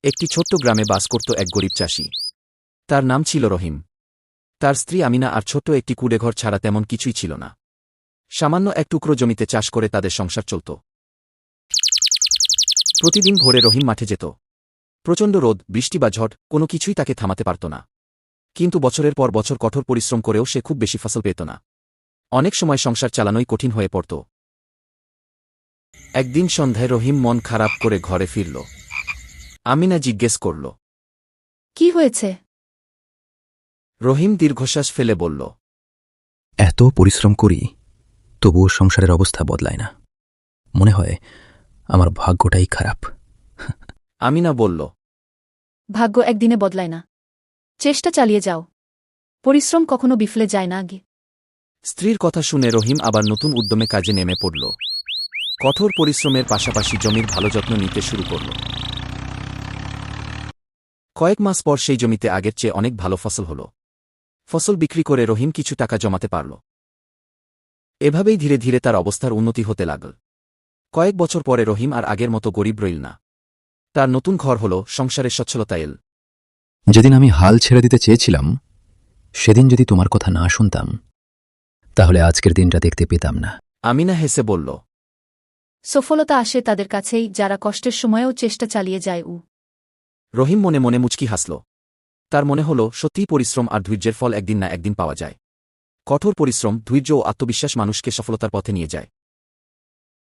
একটি ছোট্ট গ্রামে বাস করত এক গরিব চাষি। তার নাম ছিল রহিম। তার স্ত্রী আমিনা আর ছোট্ট একটি কুঁড়েঘর ছাড়া তেমন কিছুই ছিল না। সামান্য এক টুকরো জমিতে চাষ করে তাদের সংসার চলত। প্রতিদিন ভোরে রহিম মাঠে যেত। প্রচণ্ড রোদ, বৃষ্টি বা ঝড় কোনো কিছুই তাকে থামাতে পারত না। কিন্তু বছরের পর বছর কঠোর পরিশ্রম করেও সে খুব বেশি ফসল পেত না। অনেক সময় সংসার চালানোই কঠিন হয়ে পড়ত। একদিন সন্ধ্যায় রহিম মন খারাপ করে ঘরে ফিরল। আমিনা জিজ্ঞেস করল, কি হয়েছে? রহিম দীর্ঘশ্বাস ফেলে বলল, এত পরিশ্রম করি, তবুও সংসারের অবস্থা বদলায় না। মনে হয় আমার ভাগ্যটাই খারাপ। আমিনা বলল, ভাগ্য একদিনে বদলায় না, চেষ্টা চালিয়ে যাও। পরিশ্রম কখনো বিফলে যায় না আগে। স্ত্রীর কথা শুনে রহিম আবার নতুন উদ্যমে কাজে নেমে পড়ল। কঠোর পরিশ্রমের পাশাপাশি জমির ভালো যত্ন নিতে শুরু করল। কয়েক মাস পর সেই জমিতে আগের চেয়ে অনেক ভালো ফসল হল। ফসল বিক্রি করে রহিম কিছু টাকা জমাতে পারল। এভাবেই ধীরে ধীরে তার অবস্থার উন্নতি হতে লাগল। কয়েক বছর পরে রহিম আর আগের মতো গরিব রইল না। তার নতুন ঘর হল, সংসারের সচ্ছলতা এল। যেদিন আমি হাল ছেড়ে দিতে চেয়েছিলাম, সেদিন যদি তোমার কথা না শুনতাম, তাহলে আজকের দিনটা দেখতে পেতাম না। আমিনা হেসে বলল, সফলতা আসে তাদের কাছেই যারা কষ্টের সময়েও চেষ্টা চালিয়ে যায়। রহিম মনে মনে মুচকি হাসল। তার মনে হল, সত্যিই পরিশ্রম আর ধৈর্যের ফল একদিন না একদিন পাওয়া যায়। কঠোর পরিশ্রম, ধৈর্য ও আত্মবিশ্বাস মানুষকে সফলতার পথে নিয়ে যায়।